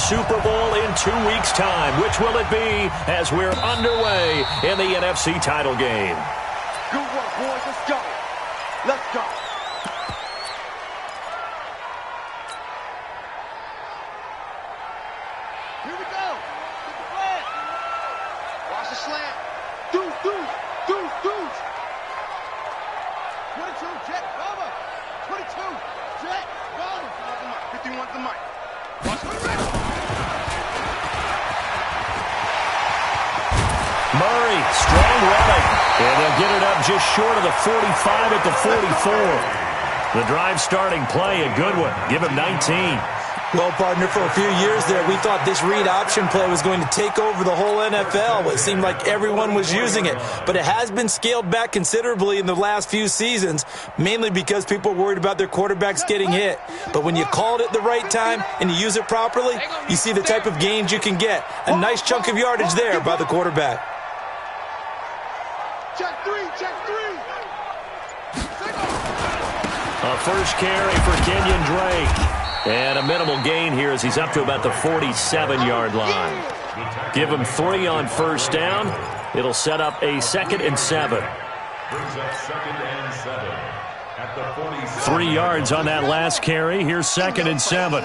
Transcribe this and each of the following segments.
Super Bowl in 2 weeks' time. Which will it be as we're underway in the NFC title game? Good work, boys. Let's go. Let's go. Here we go. Get the flag. Watch the slant. Deuce. 22, jet, cover. 22, jet, cover. 51 to the mic. Watch the mic. Murray, strong running. And they'll get it up just short of the 45 at the 44. The drive starting play, a good one. Give him 19. Well, partner, for a few years there, we thought this read option play was going to take over the whole NFL. It seemed like everyone was using it, but it has been scaled back considerably in the last few seasons, mainly because people are worried about their quarterbacks getting hit. But when you call it at the right time and you use it properly, you see the type of gains you can get. A nice chunk of yardage there by the quarterback. Check three. A first carry for Kenyon Drake. And a minimal gain here as he's up to about the 47-yard line. Give him 3 on first down. It'll set up a 2nd and 7. 3 yards on that last carry. Here's 2nd and 7.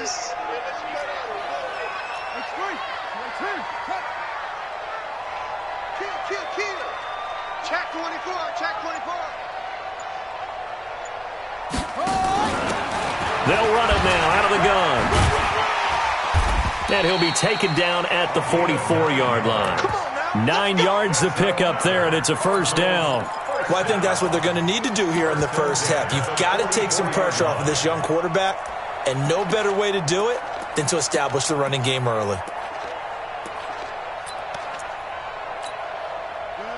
Check 24. They'll run it now out of the gun. And he'll be taken down at the 44-yard line. 9 yards to pick up there, and it's a first down. Well, I think that's what they're going to need to do here in the first half. You've got to take some pressure off of this young quarterback, and no better way to do it than to establish the running game early.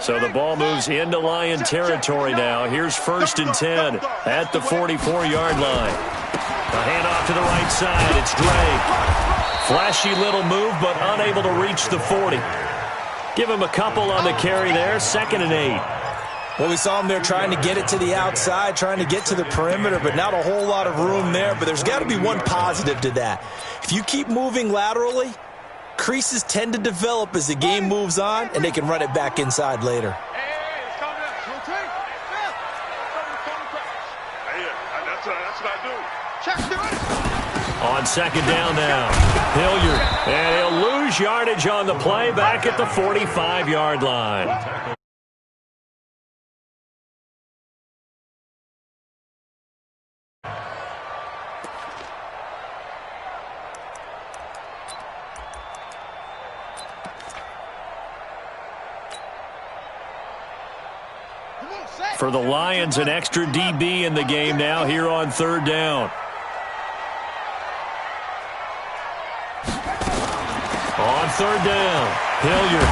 So the ball moves into Lion territory now. Here's 1st and 10 at the 44-yard line. A handoff to the right side. It's Drake. Flashy little move, but unable to reach the 40. Give him a couple on the carry there. 2nd and 8. Well, we saw him there trying to get it to the outside, trying to get to the perimeter, but not a whole lot of room there. But there's got to be one positive to that. If you keep moving laterally, creases tend to develop as the game moves on, and they can run it back inside later. That's what I do. On 2nd down now, Hilliard. And he'll lose yardage on the play back at the 45-yard line. For the Lions, an extra DB in the game now here on 3rd down. On 3rd down, Hilliard.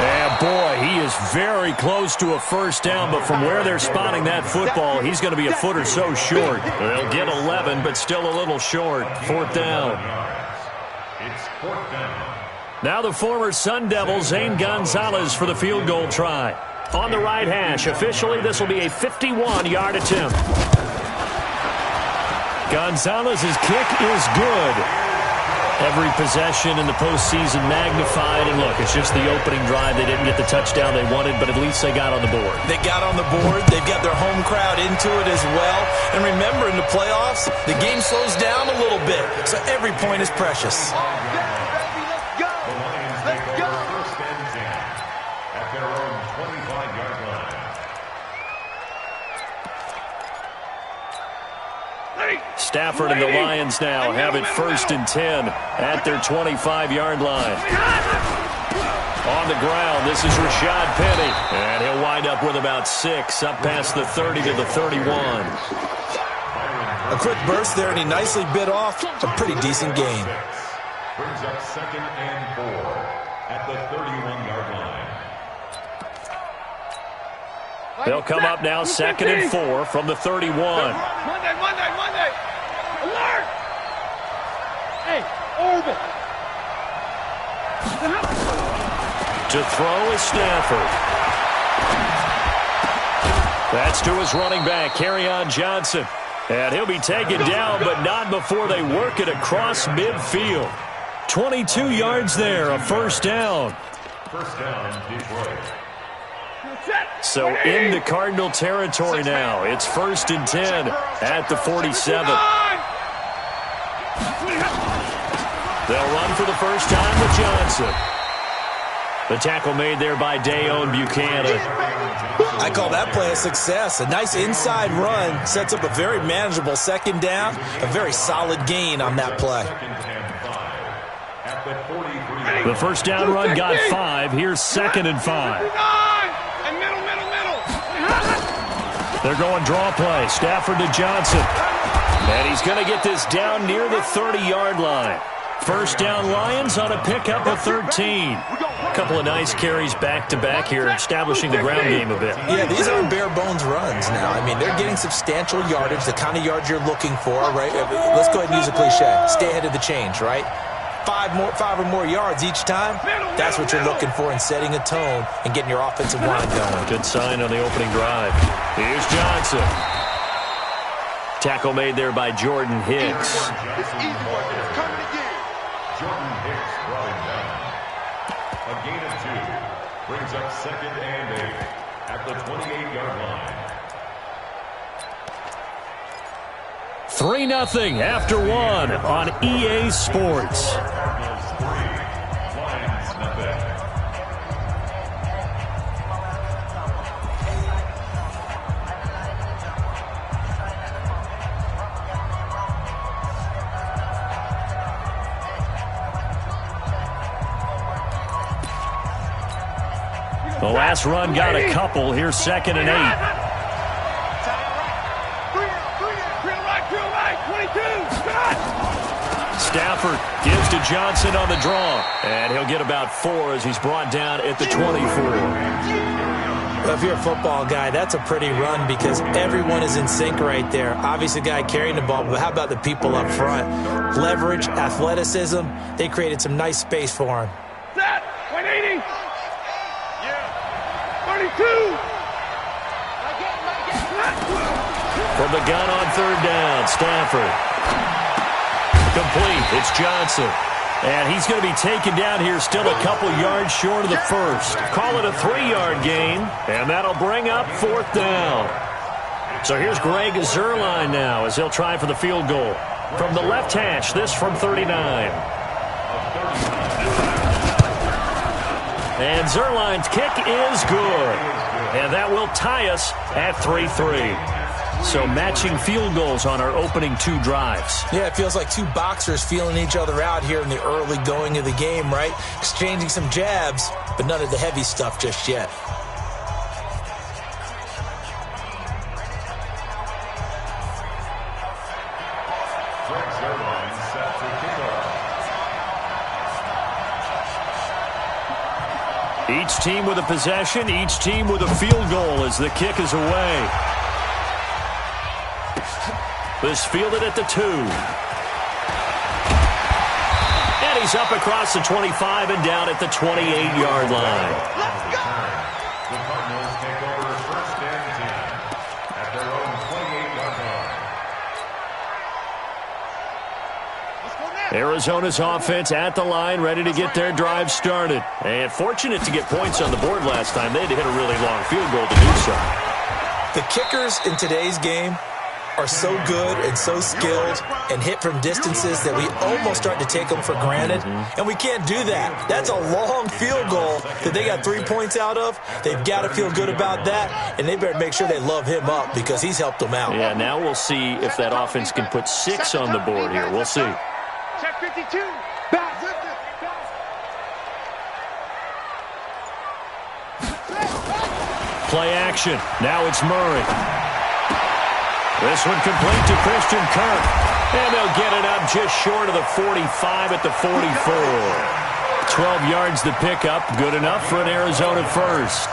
And boy, he is very close to a first down, but from where they're spotting that football, he's going to be a foot or so short. They'll get 11, but still a little short. 4th down. It's 4th down. Now the former Sun Devil, Zane Gonzalez, for the field goal try. On the right hash, officially this will be a 51-yard attempt. Gonzalez's kick is good. Every possession in the postseason magnified, and look, it's just the opening drive. They didn't get the touchdown they wanted, but at least they got on the board. They got on the board. They've got their home crowd into it as well. And remember, in the playoffs, the game slows down a little bit, so every point is precious. Stafford and the Lions now have it 1st and 10 at their 25-yard line. On the ground, this is Rashad Penny. And he'll wind up with about 6, up past the 30 to the 31. A quick burst there, and he nicely bit off a pretty decent gain. Brings up 2nd and 4 at the 31-yard line. They'll come up now 2nd and 4 from the 31. Monday. Alert! Hey, orbit. To throw is Stafford. That's to his running back, Kerryon Johnson. And he'll be taken down, but not before they work it across midfield. 22 yards there, a first down. First down, Detroit. So into Cardinal territory now. It's 1st and 10 at the 47. They'll run for the first time with Johnson. The tackle made there by Dayon Buchanan. I call that play a success. A nice inside run sets up a very manageable second down. A very solid gain on that play. The first down run got 5. Here's 2nd and 5. They're going draw play. Stafford to Johnson. And he's going to get this down near the 30-yard line. First down Lions on a pickup of 13. A couple of nice carries back-to-back here, establishing the ground game a bit. Yeah, these aren't bare-bones runs now. I mean, they're getting substantial yardage, the kind of yards you're looking for, right? Let's go ahead and use a cliche. Stay ahead of the change, right? 5 or more yards each time, that's what you're looking for in setting a tone and getting your offensive line going. Good sign on the opening drive. Here's Johnson. Tackle made there by Jordan Hicks. Jordan Hicks brought him down. A gain of 2 brings up 2nd and 8 at the 28-yard line. 3-0 after 1 on EA Sports. Cardinals 3, Lions nothing. The last run got a couple. Here's 2nd and 8. Stafford gives to Johnson on the draw. And he'll get about 4 as he's brought down at the 24. Well, if you're a football guy, that's a pretty run because everyone is in sync right there. Obviously, the guy carrying the ball, but how about the people up front? Leverage, athleticism, they created some nice space for him. Set! 180! 32! From the gun on 3rd down, Stafford. Complete. It's Johnson. And he's going to be taken down here still a couple yards short of the first. Call it a 3-yard gain, and that'll bring up 4th down. So here's Greg Zuerlein now as he'll try for the field goal. From the left hash, this from 39. And Zuerlein's kick is good. And that will tie us at 3-3. So matching field goals on our opening 2 drives. Yeah, it feels like 2 boxers feeling each other out here in the early going of the game, right? Exchanging some jabs, but none of the heavy stuff just yet. Greg Zuerlein set to kick off. Each team with a possession, each team with a field goal as the kick is away. This fielded at the 2. And he's up across the 25 and down at the 28-yard line. The Cardinals take over 1st and 10 at their own 28-yard line. Arizona's offense at the line, ready to get their drive started. And fortunate to get points on the board last time. They had to hit a really long field goal to do so. The kickers in today's game are so good and so skilled and hit from distances that we almost start to take them for granted. And we can't do that. That's a long field goal that they got 3 points out of. They've got to feel good about that, and they better make sure they love him up because he's helped them out. Yeah, now we'll see if that offense can put 6 on the board here. We'll see. Check 52. Back. Play action. Now it's Murray. This one complete to Christian Kirk. And they'll get it up just short of the 45 at the 44. 12 yards to pick up. Good enough for an Arizona first.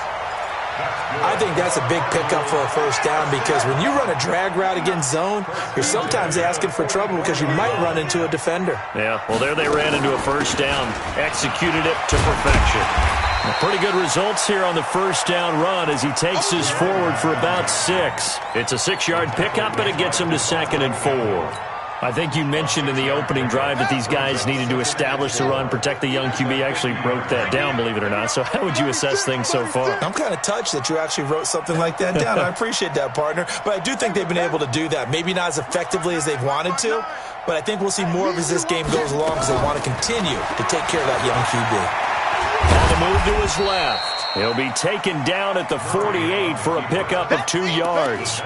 I think that's a big pickup for a first down because when you run a drag route against zone, you're sometimes asking for trouble because you might run into a defender. Yeah, well, there they ran into a first down. Executed it to perfection. Pretty good results here on the first down run as he takes us forward for about 6. It's a 6-yard pickup, and it gets him to 2nd and 4. I think you mentioned in the opening drive that these guys needed to establish the run, protect the young QB. I actually wrote that down, believe it or not. So how would you assess things so far? I'm kind of touched that you actually wrote something like that down. I appreciate that, partner. But I do think they've been able to do that. Maybe not as effectively as they've wanted to, but I think we'll see more of as this game goes along because they want to continue to take care of that young QB. On the move to his left. He'll be taken down at the 48 for a pickup of 2 yards.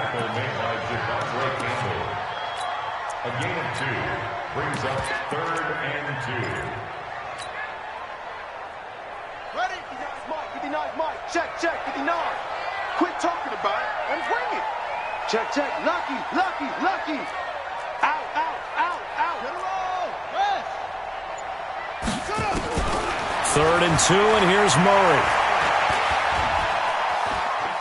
A gain of 2 brings up 3rd and 2. Ready? 59's Mike. 59's Mike. Check, check. 59. Quit talking about it and bring it. Check, check. Lucky, lucky, lucky. Out, out, out, out. Get a roll. Rest. Shut up. 3rd and 2, and here's Murray.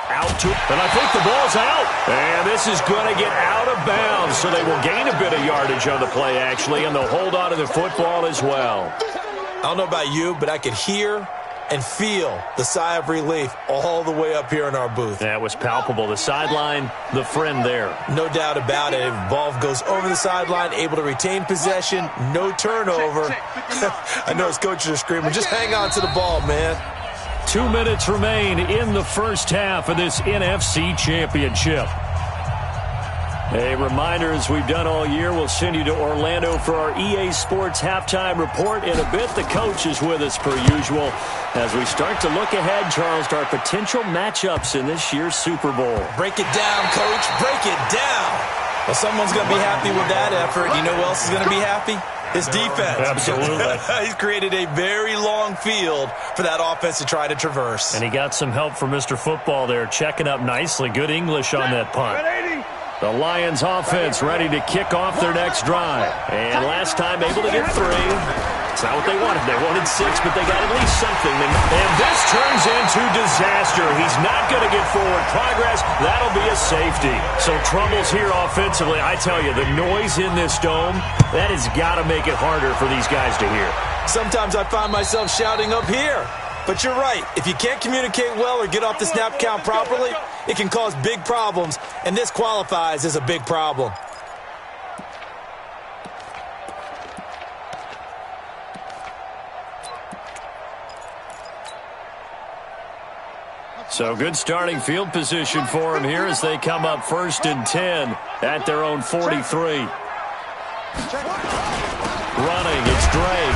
Out to, and I think the ball's out. And this is going to get out of bounds, so they will gain a bit of yardage on the play, actually, and they'll hold on to the football as well. I don't know about you, but I could hear and feel the sigh of relief all the way up here in our booth. That was palpable. The sideline, the friend there. No doubt about it. Ball goes over the sideline, able to retain possession, no turnover. I know his coaches are screaming, just hang on to the ball, man. 2 minutes remain in the first half of this NFC Championship. A reminder, as we've done all year, we'll send you to Orlando for our EA Sports Halftime Report. In a bit, the coach is with us per usual as we start to look ahead, Charles, to our potential matchups in this year's Super Bowl. Break it down, Coach. Break it down. Well, someone's going to be happy with that effort. You know who else is going to be happy? His defense. Absolutely. He's created a very long field for that offense to try to traverse. And he got some help from Mr. Football there, checking up nicely. Good English on that punt. The Lions offense ready to kick off their next drive. And last time able to get 3. It's not what they wanted. They wanted 6, but they got at least something. And this turns into disaster. He's not going to get forward progress. That'll be a safety. So troubles here offensively. I tell you, the noise in this dome, that has got to make it harder for these guys to hear. Sometimes I find myself shouting up here. But you're right. If you can't communicate well or get off the snap count properly, it can cause big problems, and this qualifies as a big problem. So good starting field position for them here as they come up 1st and 10 at their own 43. Running, it's Drake.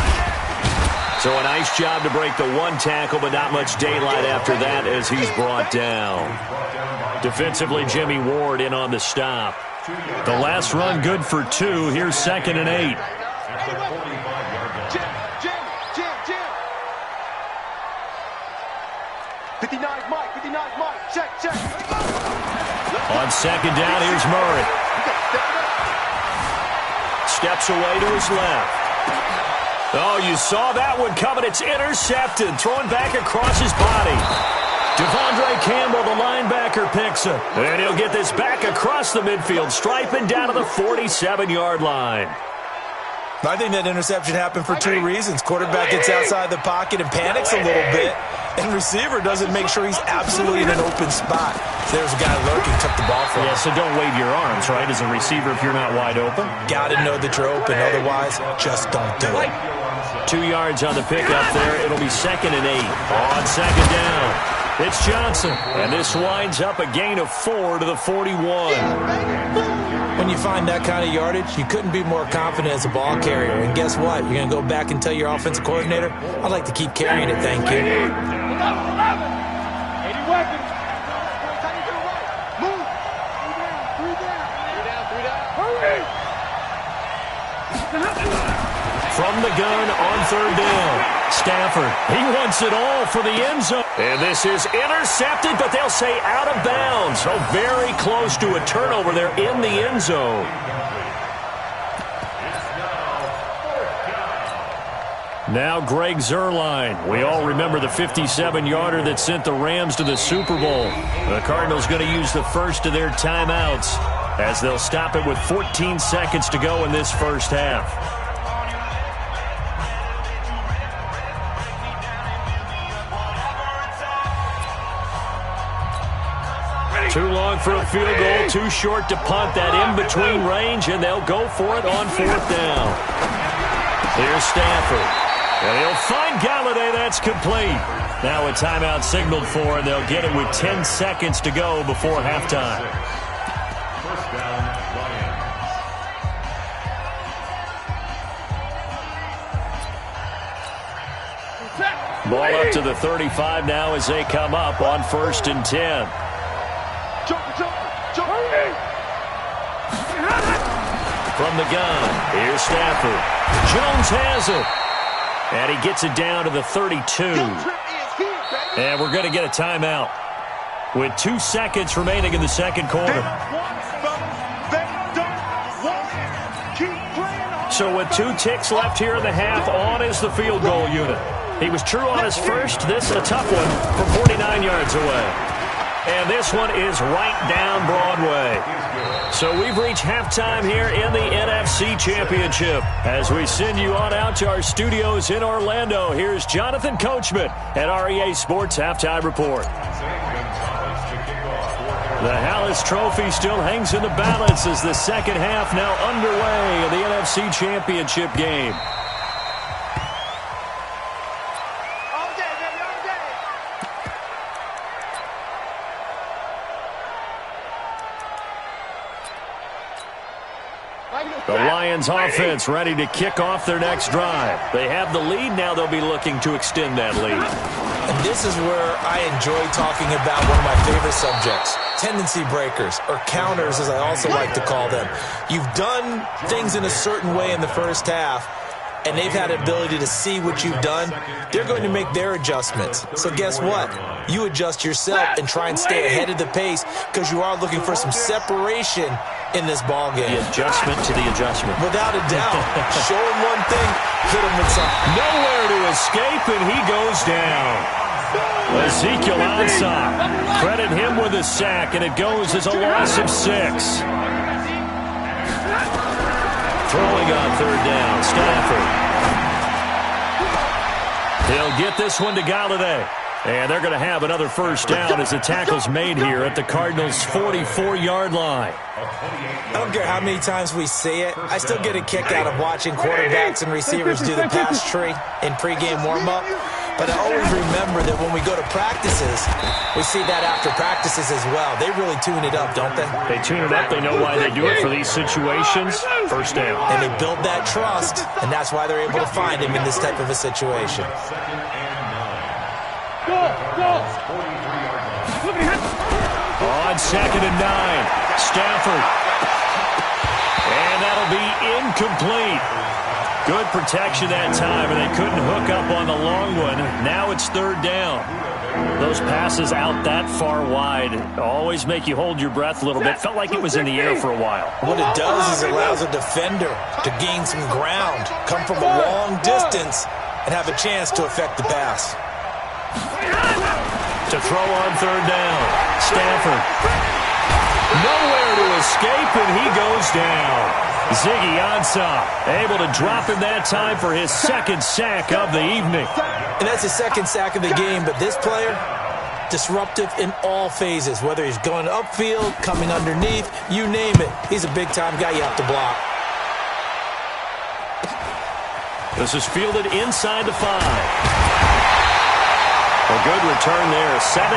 So a nice job to break the 1 tackle, but not much daylight after that as he's brought down. Defensively, Jimmy Ward in on the stop. The last run good for 2. Here's 2nd and 8. Jim. 59's Mike. 59's Mike. Check. On 2nd down, here's Murray. Steps away to his left. Oh, you saw that one coming. It's intercepted. Thrown back across his body. Devondre Campbell, the linebacker, picks it. And he'll get this back across the midfield, striping down to the 47-yard line. I think that interception happened for 2 reasons. Quarterback gets outside the pocket and panics a little bit, and receiver doesn't make sure he's absolutely in an open spot. So there's a guy lurking, took the ball from him. Yeah, so don't wave your arms, right, as a receiver if you're not wide open. Got to know that you're open. Otherwise, just don't do it. 2 yards on the pickup there. It'll be 2nd and 8. On 2nd down, it's Johnson. And this winds up a gain of 4 to the 41. When you find that kind of yardage, you couldn't be more confident as a ball carrier. And guess what? You're going to go back and tell your offensive coordinator, I'd like to keep carrying it, thank you. 80 weapons. Move. 3 down. Hurry. From the gun on 3rd down. Stafford, he wants it all for the end zone. And this is intercepted, but they'll say out of bounds. So very close to a turnover there in the end zone. Now Greg Zuerlein. We all remember the 57-yarder that sent the Rams to the Super Bowl. The Cardinals going to use the first of their timeouts as they'll stop it with 14 seconds to go in this first half. Too long for a field goal, too short to punt that in-between range, and they'll go for it on 4th down. Here's Stafford. And he'll find Galladay. That's complete. Now a timeout signaled for, and they'll get it with 10 seconds to go before halftime. First down, Lions. Ball up to the 35 now as they come up on 1st and 10. From the gun, here's Stafford. Jones has it. And he gets it down to the 32. And we're going to get a timeout with 2 seconds remaining in the second quarter. So with 2 ticks left here in the half, on is the field goal unit. He was true on his first. This a tough one from 49 yards away. And this one is right down Broadway. So we've reached halftime here in the NFC Championship. As we send you on out to our studios in Orlando, here's Jonathan Coachman at REA Sports Halftime Report. The Hallis Trophy still hangs in the balance as the second half now underway in the NFC Championship game. The Lions offense ready to kick off their next drive. They have the lead. Now they'll be looking to extend that lead. And this is where I enjoy talking about one of my favorite subjects, tendency breakers, or counters as I also like to call them. You've done things in a certain way in the first half, and they've had the ability to see what you've done. They're going to make their adjustments. So guess what? You adjust yourself and try and stay ahead of the pace because you are looking for some separation in this ball game. The adjustment to the adjustment. Without a doubt. Show him one thing, hit him with something. Nowhere to escape, and he goes down. Ezekiel Ansah. Credit him with a sack, and it goes as a loss of 6. Throwing on 3rd down, Stafford. He'll get this one to Galladay. And they're going to have another first down as the tackle's made here at the Cardinals' 44-yard line. I don't care how many times we see it. I still get a kick out of watching quarterbacks and receivers do the pass tree in pregame warm-up. But I always remember that when we go to practices, we see that after practices as well. They really tune it up, don't they? They tune it up. They know why they do it for these situations. First down. And they build that trust, and that's why they're able to find him in this type of a situation. On 2nd and 9, Stafford. And that'll be incomplete. Good protection that time, and they couldn't hook up on the long one. Now it's 3rd down. Those passes out that far wide always make you hold your breath a little bit. Felt like it was in the air for a while. What it does is it allows a defender to gain some ground, come from a long distance, and have a chance to affect the pass. To throw on 3rd down, Stafford. Nowhere to escape, and he goes down. Ziggy Ansah able to drop him that time for his 2nd sack of the evening. And that's his 2nd sack of the game, but this player, disruptive in all phases, whether he's going upfield, coming underneath, you name it. He's a big-time guy you have to block. This is fielded inside the 5. A good return there, 17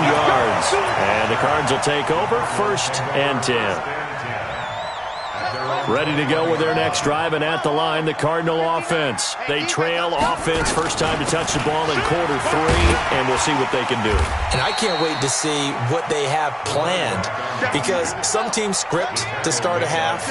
yards. And the Cards will take over, 1st and 10. Ready to go with their next drive, and at the line, the Cardinal offense. They trail offense, first time to touch the ball in quarter 3, and we'll see what they can do. And I can't wait to see what they have planned, because some teams script to start a half.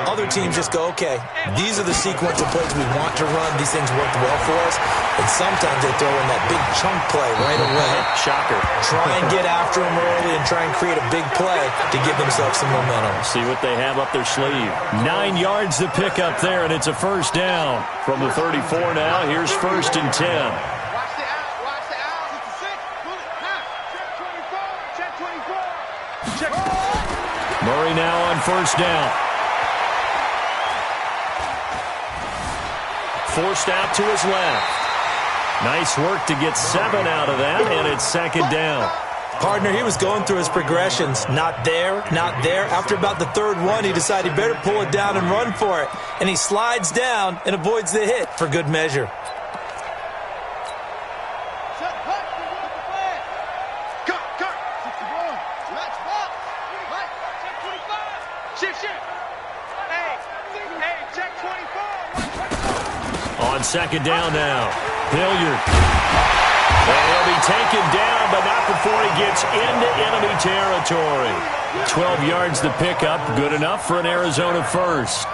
Other teams just go, okay, these are the sequence of plays we want to run. These things worked well for us. And sometimes they throw in that big chunk play right away. Shocker. Try and get after them early and try and create a big play to give themselves some momentum. See what they have up their sleeve. 9 yards to pick up there, and it's a first down. From the 34 now, here's 1st and 10. Watch the out. Watch the out. Check 24. Check 24. Murray now on first down. Forced out to his left. Nice work to get 7 out of that, and it's 2nd down. Partner, he was going through his progressions. Not there, not there. After about the third one, he decided he better pull it down and run for it. And he slides down and avoids the hit for good measure. On second down now, Hilliard. And he'll be taken down, but not before he gets into enemy territory. 12 yards to pick up, good enough for an Arizona first.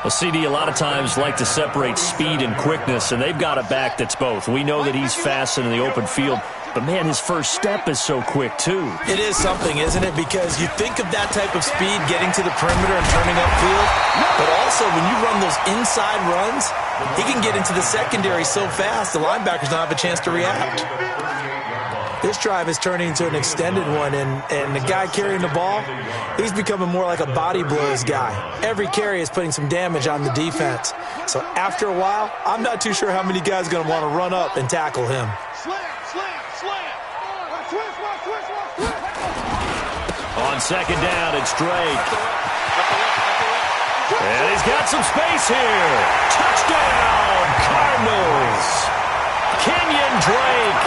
Well, CD a lot of times like to separate speed and quickness, and they've got a back that's both. We know that he's fast in the open field, but, man, his first step is so quick, too. It is something, isn't it? Because you think of that type of speed getting to the perimeter and turning upfield, but also when you run those inside runs, he can get into the secondary so fast the linebackers don't have a chance to react. This drive is turning into an extended one, and the guy carrying the ball, he's becoming more like a body blows guy. Every carry is putting some damage on the defense. So after a while, I'm not too sure how many guys are going to want to run up and tackle him. On second down, it's Drake. And he's got some space here. Touchdown, Cardinals. Kenyon Drake,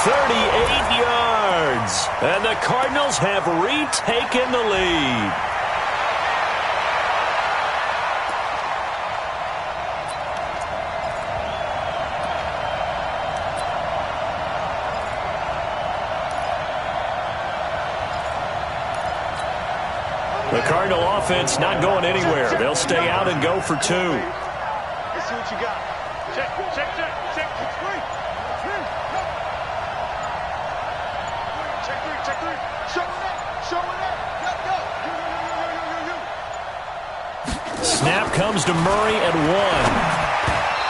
38 yards. And the Cardinals have retaken the lead. The Cardinal offense not going anywhere. They'll stay out and go for two. Let's see what you got. Check. Check three. Check three. Show it up. Go. Snap comes to Murray at one.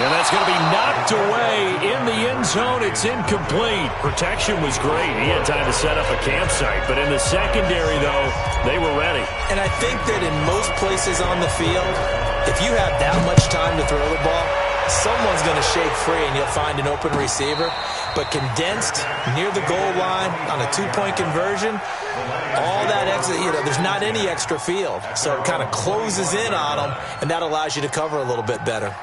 And that's going to be knocked away in the end zone. It's incomplete. Protection was great. He had time to set up a campsite. But in the secondary, though, they were ready. And I think that in most places on the field, if you have that much time to throw the ball, someone's going to shake free and you'll find an open receiver. But condensed near the goal line on a two-point conversion, all that extra, there's not any extra field. So it kind of closes in on them, and that allows you to cover a little bit better.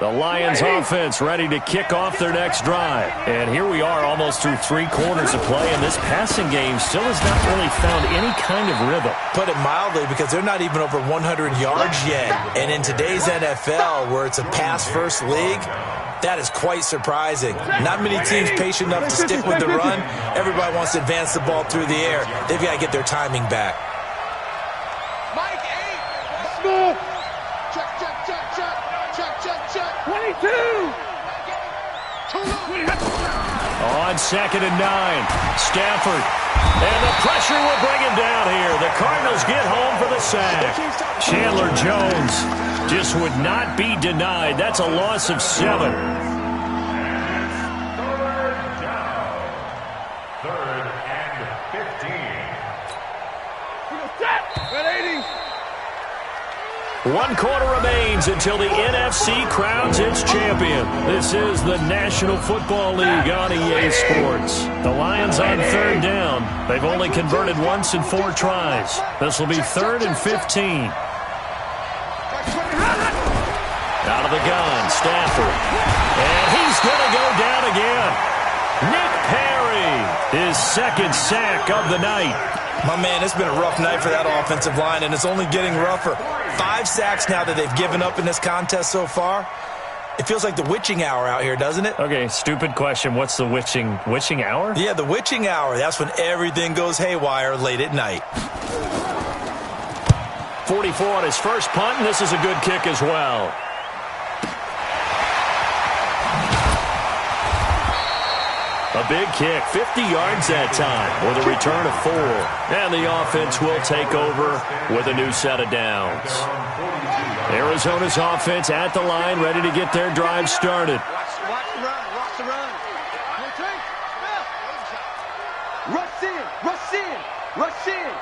The Lions offense ready to kick off their next drive. And here we are almost through 3 quarters of play, and this passing game still has not really found any kind of rhythm. Put it mildly, because they're not even over 100 yards yet. And in today's NFL, where it's a pass-first league, that is quite surprising. Not many teams patient enough to stick with the run. Everybody wants to advance the ball through the air. They've got to get their timing back. Mike 8. Check. 22. On second and 9, Stafford. And the pressure will bring him down here. The Cardinals get home for the sack. Chandler Jones just would not be denied. That's a loss of 7. Third and 15. 1 quarter remains until the NFC crowns its champion. This is the National Football League on EA Sports. The Lions on third down. They've only converted once in 4 tries. This will be 3rd and 15. Out of the gun, Stafford. And he's going to go down again. Nick Perry, his 2nd sack of the night. My man, it's been a rough night for that offensive line, and it's only getting rougher. 5 sacks now that they've given up in this contest so far. It feels like the witching hour out here, doesn't it? Okay, stupid question. What's the witching hour? Yeah, the witching hour. That's when everything goes haywire late at night. 44 on his first punt, and this is a good kick as well. A big kick, 50 yards that time, with a return of 4. And the offense will take over with a new set of downs. Arizona's offense at the line, ready to get their drive started. Watch the run. Rush in.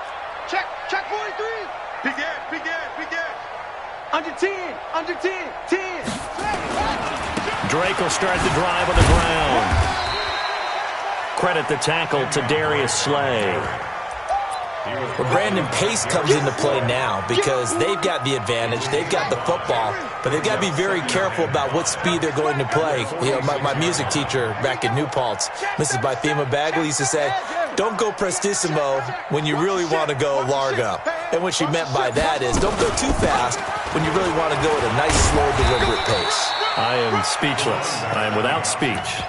Check 43. Big Ed. Under 10. 10. Drake will start the drive on the ground. Credit the tackle to Darius Slay. Well, Brandon, pace comes into play now because they've got the advantage. They've got the football, but they've got to be very careful about what speed they're going to play. You know, my music teacher back in New Paltz, Mrs. Bythema Bagley, used to say, don't go prestissimo when you really want to go largo. And what she meant by that is don't go too fast when you really want to go at a nice, slow, deliberate pace. I am speechless. I am without speech.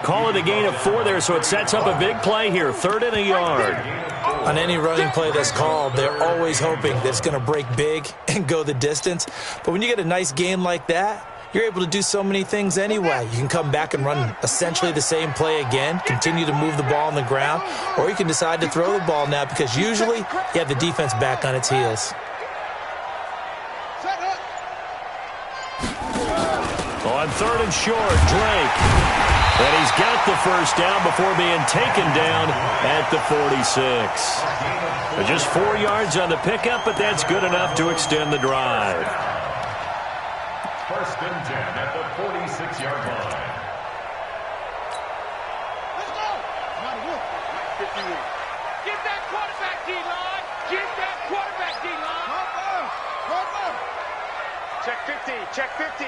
Call it a gain of 4 there, so it sets up a big play here. 3rd and a yard. On any running play that's called, they're always hoping that it's going to break big and go the distance. But when you get a nice game like that, you're able to do so many things anyway. You can come back and run essentially the same play again, continue to move the ball on the ground, or you can decide to throw the ball now because usually you have the defense back on its heels. On 3rd and short, Drake. And he's got the first down before being taken down at the 46. Just 4 yards on the pickup, but that's good enough to extend the drive. 1st and 10 at the 46-yard line. Let's go. Get that quarterback, D-line. Get that quarterback, D-line. Check 50. Check 50.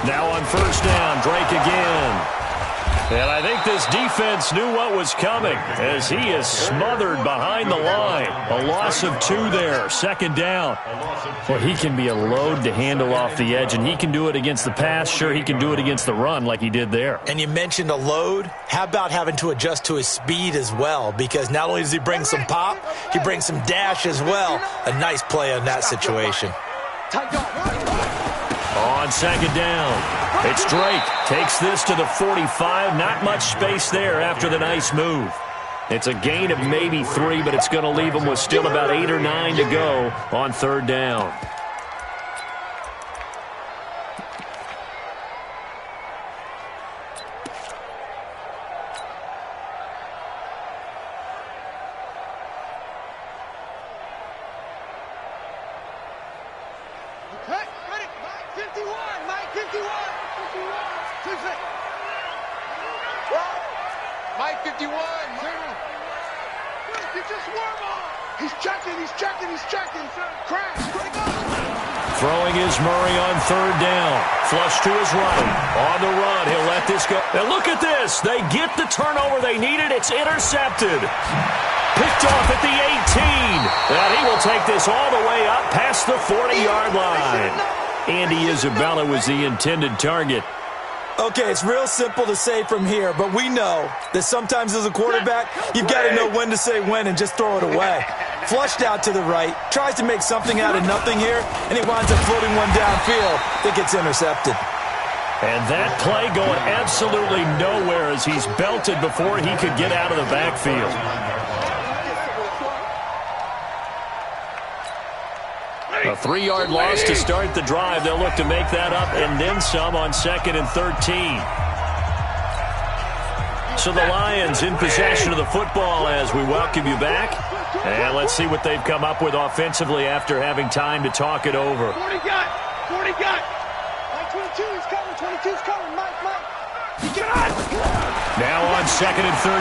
Now on 1st down, Drake again. And I think this defense knew what was coming as he is smothered behind the line. A loss of 2 there, 2nd down. Well, he can be a load to handle off the edge, and he can do it against the pass. Sure, he can do it against the run like he did there. And you mentioned a load. How about having to adjust to his speed as well? Because not only does he bring some pop, he brings some dash as well. A nice play on that situation. On 2nd down, it's Drake. Takes this to the 45. Not much space there after the nice move. It's a gain of maybe 3, but it's going to leave him with still about 8 or 9 to go on 3rd down. Mike 51. He's checking. Crash. Throwing is Murray on 3rd down. Flush to his right. On the run, he'll let this go. And look at this. They get the turnover they needed. It's intercepted. Picked off at the 18. And he will take this all the way up past the 40-yard line. Andy Isabella was the intended target. Okay, it's real simple to say from here, but we know that sometimes as a quarterback, you've got to know when to say when and just throw it away. Flushed out to the right, tries to make something out of nothing here, and he winds up floating one downfield that gets intercepted. And that play going absolutely nowhere as he's belted before he could get out of the backfield. A 3-yard loss to start the drive. They'll look to make that up and then some on 2nd and 13. So the Lions in possession of the football as we welcome you back. And let's see what they've come up with offensively after having time to talk it over. 40 got. Mike 22 is coming. 22's coming. Mike. He got it. Now on 2nd and 13.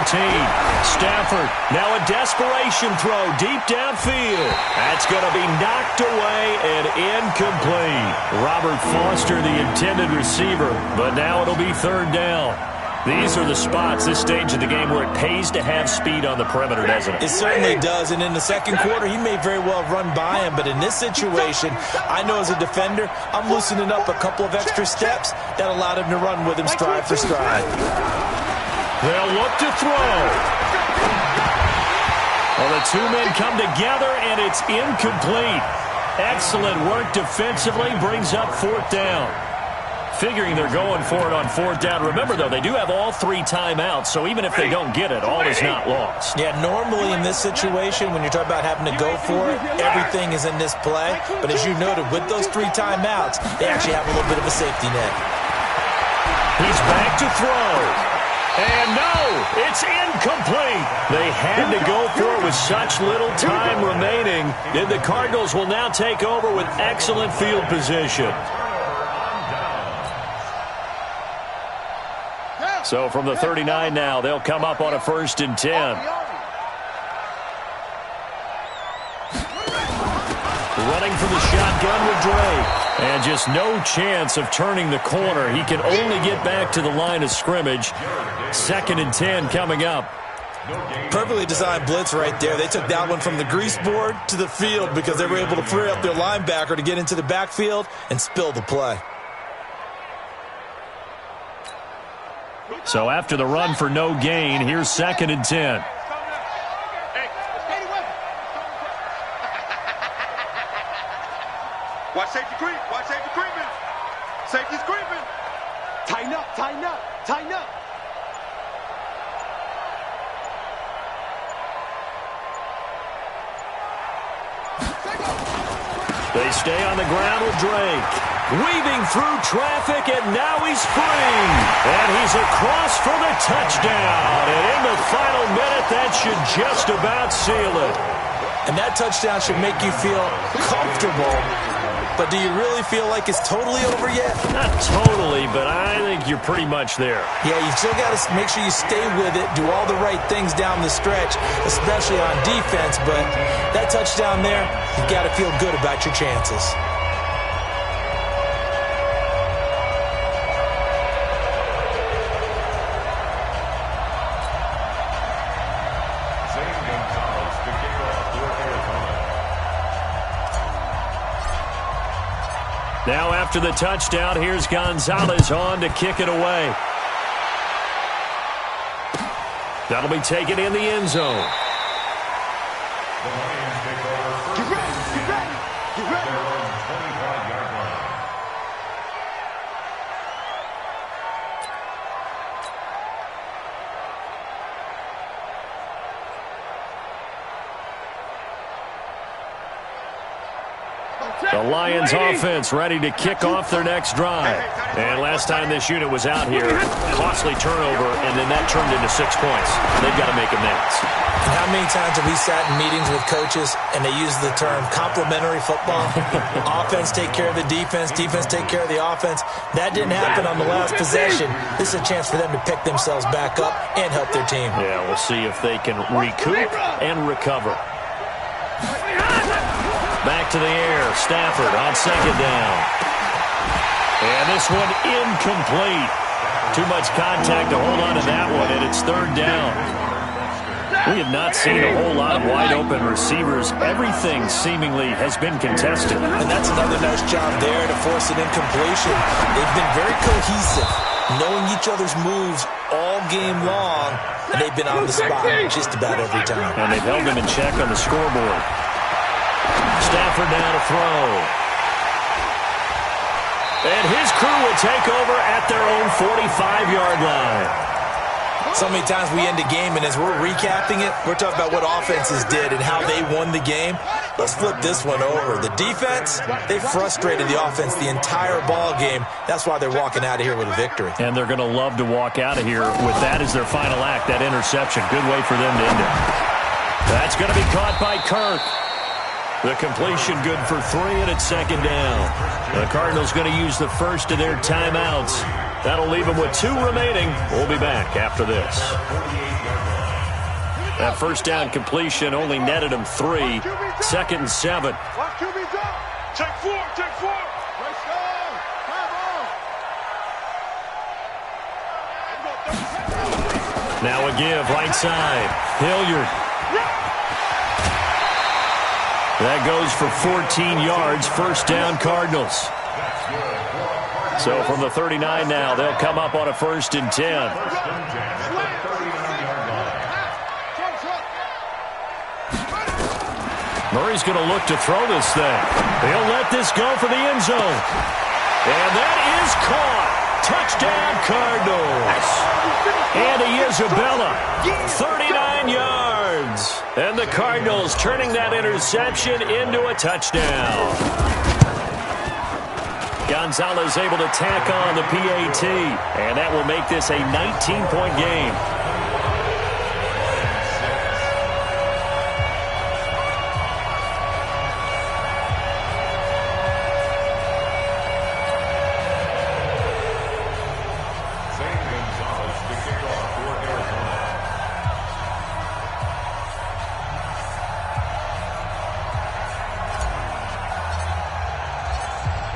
Stafford, now a desperation throw deep downfield. That's going to be knocked away and incomplete. Robert Foster, the intended receiver, but now it'll be 3rd down. These are the spots, this stage of the game, where it pays to have speed on the perimeter, doesn't it? It certainly does, and in the 2nd quarter, he may very well run by him, but in this situation, I know as a defender, I'm loosening up a couple of extra steps that allowed him to run with him stride for stride. They'll look to throw. Well, the 2 men come together, and it's incomplete. Excellent work defensively, brings up 4th down. Figuring they're going for it on 4th down. Remember, though, they do have all 3 timeouts, so even if they don't get it, all is not lost. Yeah, normally in this situation, when you're talking about having to go for it, everything is in this play. But as you noted, with those 3 timeouts, they actually have a little bit of a safety net. He's back to throw. And no, it's incomplete. They had to go for it with such little time remaining. And the Cardinals will now take over with excellent field position. So from the 39 now, they'll come up on a 1st and 10. Running for the shotgun with Drake. And just no chance of turning the corner. He can only get back to the line of scrimmage. 2nd and 10 coming up. Perfectly designed blitz right there. They took that one from the grease board to the field because they were able to free up their linebacker to get into the backfield and spill the play. So after the run for no gain, here's 2nd and 10. Watch safety creep. Watch safety creeping. Safety's creeping. Tighten up, tighten up, tighten up. They stay on the ground with Drake. Weaving through traffic, and now he's free. And he's across for the touchdown. And in the final minute, that should just about seal it. And that touchdown should make you feel comfortable. But do you really feel like it's totally over yet? Not totally, but I think you're pretty much there. Yeah, you still got to make sure you stay with it, do all the right things down the stretch, especially on defense. But that touchdown there, you've got to feel good about your chances. Now after the touchdown, here's Gonzalez on to kick it away. That'll be taken in the end zone. Get ready, get ready, get ready. The Lions offense ready to kick off their next drive. And last time this unit was out here, costly turnover, and then that turned into 6 points. They've got to make amends. And how many times have we sat in meetings with coaches and they use the term complementary football? Offense take care of the defense, defense take care of the offense. That didn't happen on the last possession. This is a chance for them to pick themselves back up and help their team. Yeah, we'll see if they can recoup and recover. Back to the air. Stafford on 2nd down. And this one incomplete. Too much contact to hold on to that one, and it's 3rd down. We have not seen a whole lot of wide-open receivers. Everything seemingly has been contested. And that's another nice job there to force an incompletion. They've been very cohesive, knowing each other's moves all game long, and they've been on the spot just about every time. And they've held them in check on the scoreboard. Stafford now to throw. And his crew will take over at their own 45-yard line. So many times we end a game, and as we're recapping it, we're talking about what offenses did and how they won the game. Let's flip this one over. The defense, they frustrated the offense the entire ball game. That's why they're walking out of here with a victory. And they're going to love to walk out of here with that as their final act, that interception. Good way for them to end it. That's going to be caught by Kirk. The completion good for 3, and it's 2nd down. The Cardinals going to use the first of their timeouts. That'll leave them with 2 remaining. We'll be back after this. That first down completion only netted them 3. 2nd and 7. Check 4, check 4. Let's go. Now a give, right side. Hilliard. That goes for 14 yards. 1st down, Cardinals. So from the 39 now, they'll come up on a 1st and 10. Murray's going to look to throw this thing. He'll let this go for the end zone. And that is caught. Touchdown, Cardinals. Andy Isabella, 39 yards. And the Cardinals turning that interception into a touchdown. Gonzalez able to tack on the PAT, and that will make this a 19-point game.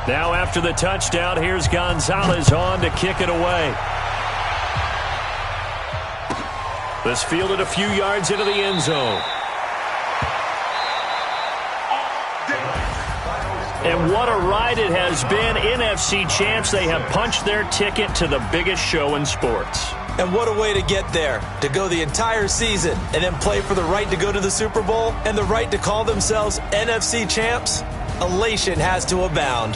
Now after the touchdown, here's Gonzalez on to kick it away. This fielded a few yards into the end zone. And what a ride it has been. NFC champs, they have punched their ticket to the biggest show in sports. And what a way to get there, to go the entire season and then play for the right to go to the Super Bowl and the right to call themselves NFC champs. Elation has to abound.